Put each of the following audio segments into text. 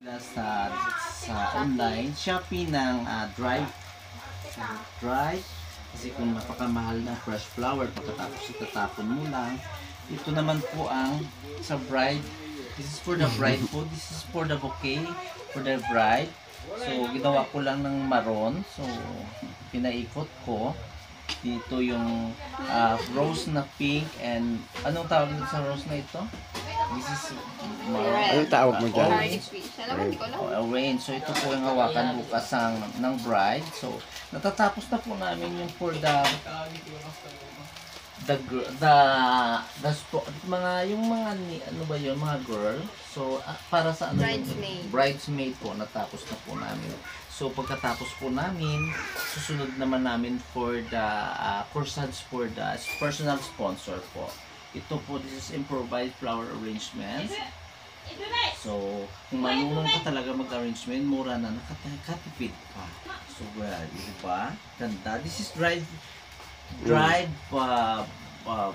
sa online Shopee ng dried kasi kung napakamahal ng fresh flower pagkatapos itatapon mo lang. Ito naman po ang sa bride. This is for the bride po. This is for the bouquet for the bride. So ginawa ko lang ng maroon. So pinaikot ko. Dito yung rose na pink and anong tawag nito sa rose na ito? This is Anong tawag mo dyan? Orange. So ito po yung hawakan bukas ng bride. So natatapos na po namin yung for the mga yung mga ano ba yun, mga girl. So para sa ano bridesmaid po natapos na po namin. So pagkatapos po namin, susunod naman namin for the corsage for the personal sponsor po. Ito po, this is improvised flower arrangement. So, kung marunong ka talaga mag-arrangement, mura na, nakatipid ka. So, well, diba? Ganda. This is dried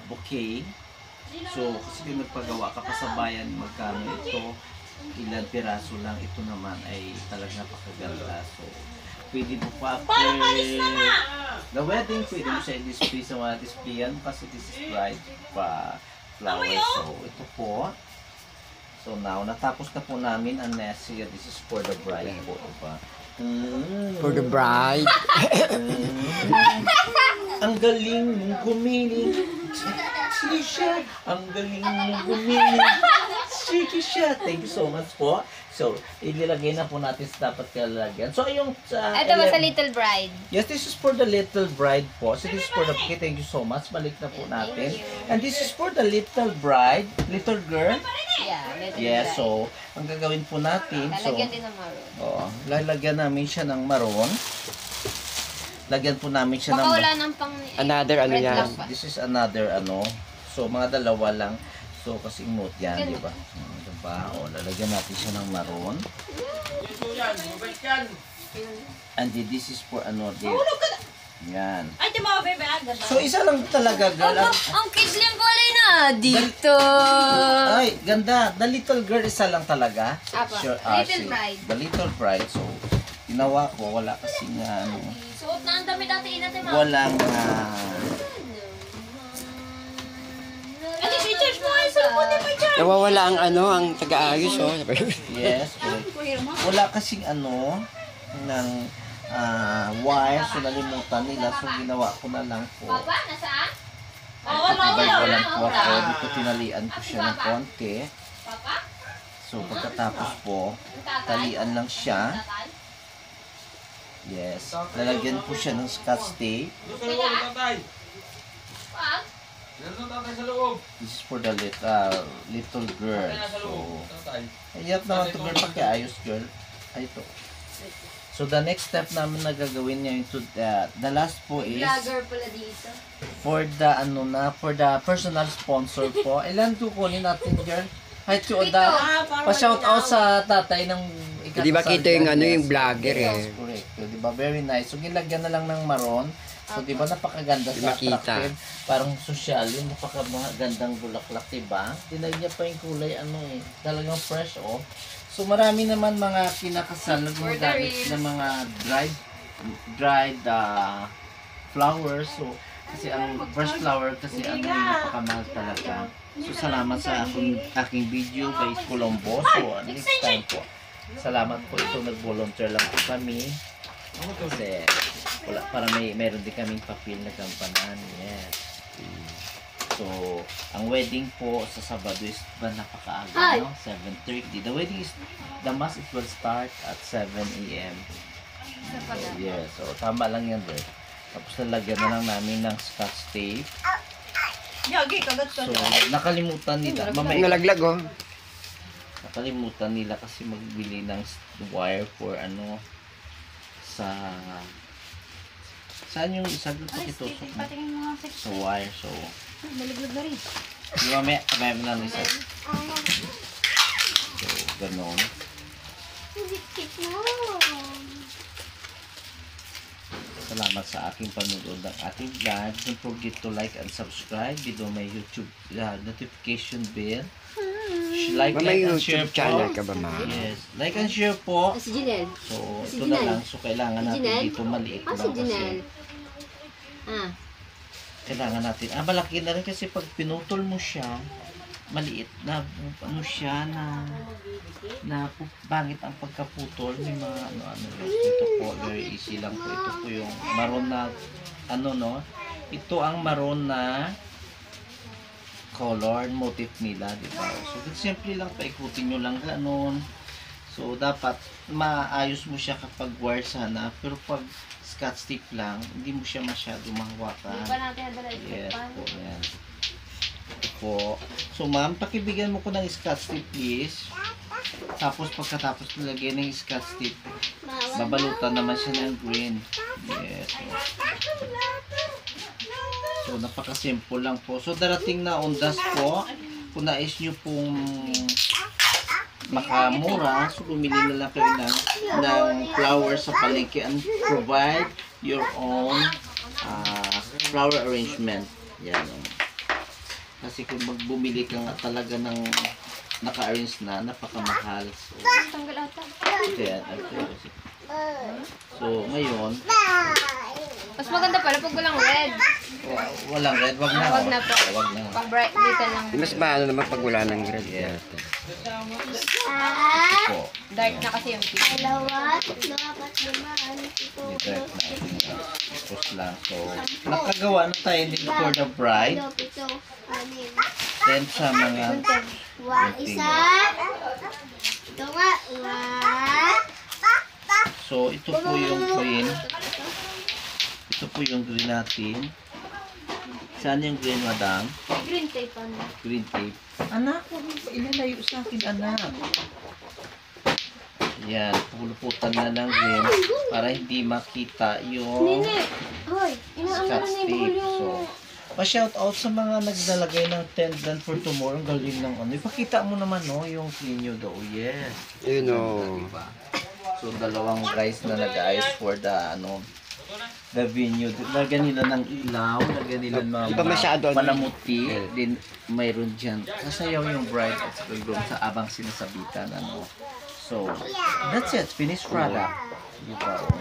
bouquet. So, kasi kung nagpagawa ka pa sa bayan, magkano ito, ilan piraso lang, ito naman ay talagang napakaganda. So, pwede mo pa after the wedding, pwede mo siya i-display sa mga displayan kasi this is dried flowers. So, ito po. So, now, natapos na po namin ang nessia. This is for the bride po. Diba? For the bride. Ang galing mong gumiling. Sige siya. Ang galing mong gumiling. Sige siya. Thank you so much po. So, ililagay na po natin sa dapat kalalagyan. So, yung... ito ba sa little bride? Yes, this is for the little bride po. So, this is for the... Okay, thank you so much. Balik na po natin. And this is for the little bride. Little girl. Yeah, little Yes, bride. so, ang gagawin po natin... Lalagyan din ng maroon. Oo, lalagyan namin siya ng maroon. Lagyan po namin siya Baka ng... wala nang pang... Another ano red yan? lang pa. This is another ano. So, mga dalawa lang. So, kasi mood yan, di ba? Diba? O, lalagyan natin siya ng maroon. And this is for ano, din. Yan. Ay, di ba, bebe, agad. So, isa lang talaga, girl. Ang kids lang pala na dito. Ay, ganda. The little girl, isa lang talaga. Apa, little bride. The little bride. So, ginawa ko, wala kasi nga, ano, Suot na ang dami dati natin, ma. walang, Ano, pictures mo? Ay, cellphone niya, picture. Nawawala ang ano, ang taga-ayos, oh. yes, correct. Wala kasing ano, ng wire, so nalimutan nila. So, ginawa ko na lang po. Papa, nasaan? Walang po ako. Dito tinalian ko siya ng konti. Papa? So, pagkatapos po, talian lang siya. Yes. Lalagyan po siya ng scotch tape. Pag? This is for the little girl. So, ayap naman ito girl. Pagkaayos girl. Ay, ito. So, the next step namin na gagawin niya into the last po is Vlogger pala dito. for the personal sponsor po. Ilan kukunin natin girl? Kahit yung pa-shout out sa tatay ng ikakasal. Di ba kita yung ano, Yes. yung vlogger Yes, eh. correct. Di ba? Very nice. So, gilagyan na lang ng maroon. So, di ba napakaganda Di sa makita. attractive. Parang social yun. Napakagandang bulaklak, di ba? Tinay niya pa yung kulay, ano eh. Talagang fresh, oh. So, marami naman mga kinakasal na gumagamit ng mga dried flowers. So, kasi ang fresh flower kasi ano yung napakamahal talaga. So, salamat sa aking video kay Colombo. So, next time po. Salamat po ito. Nag-volunteer lang po kami. Kasi wala, para meron din kaming papel na gampanan. Yes. So, ang wedding po sa Sabado is napakaaga, no? 7:30. The wedding is, the mass it will start at 7 a.m. So, yes. So, tama lang yan, bro. Tapos nalagyan na lang namin ng scotch tape. So, nakalimutan nila. Nalaglag, oh. Nakalimutan nila kasi magbili ng wire for ano sa saan yung isa dito pakitusok mo sa wire. So, Maliglag na rin. di ba may na isa. So, ganon. Salamat sa aking panonood ng ating vlog. Don't forget to like and subscribe. Dito may YouTube notification bell. Like May and share YouTube channel po. ka ba, ma? Yes. Like and share po. Si Janelle. So, Si ito na Janelle. lang. So, kailangan Si natin Janelle? dito maliit Ah, lang si kasi. Janelle. Ah. Kailangan natin. Malaki na rin kasi pag pinutol mo siya, maliit na ano siya na bangit ang pagkaputol. May mga ano ito po, very easy lang po. Ito po yung maroon na ano no. Ito ang maroon na color motif nila, di ba? So, simple lang, paikutin nyo lang ganun. So, dapat maayos mo siya kapag wire sana. Pero pag scotch tape lang, hindi mo siya masyado mahawakan. Hindi pa natin nadala ito. Yes po, yan. Ito po. So, ma'am, pakibigyan mo ko ng scotch tape, please. Tapos, pagkatapos nilagay ng scotch tape, babalutan naman siya ng green. Yes. So, napaka-simple lang po. So, darating na ondas po. Kung nais nyo pong makamura, so bumili na lang kayo ng flower sa palengke and provide your own flower arrangement. Yan. Kasi kung magbumili ka nga talaga ng naka-arrange na, napakamahal. So, Tanggal ata. kaya, so, ngayon, Mas maganda pala pag walang red. walang red, wag na. Wag na po. Wag na. Pag bright dito lang. Mas paano naman pag wala ng grade Yeah. yata. Po. Dark na kasi yung pink. Dito tapos lang. So, nakagawa na tayo din for the bride. Then sa mga Isa. Ito nga. so, ito po yung green. Ito po yung green natin. Saan yung green, madam? Green tape ano. Green tape. Anak, huwag mo pa ilalayo sa akin, anak. Yan, puluputan na ng green para hindi makita yung Nene! Hoy! Inaano na scotch na yung tape. yung... So, pa-shout out sa mga naglalagay ng tent done for tomorrow. Ang galing ng ano. Ipakita mo naman, no, yung clean nyo daw. Yes. You know. Diba? So, dalawang guys na nag-ayos for the, ano, the venue. Lagyan nila ng ilaw, lagyan nila ng Di ba masyado, ano, palamuti. Then, mayroon dyan. Kasayaw yung bride at sa groom sa abang sinasabitan, ano. So, that's it. Finished product. Diba?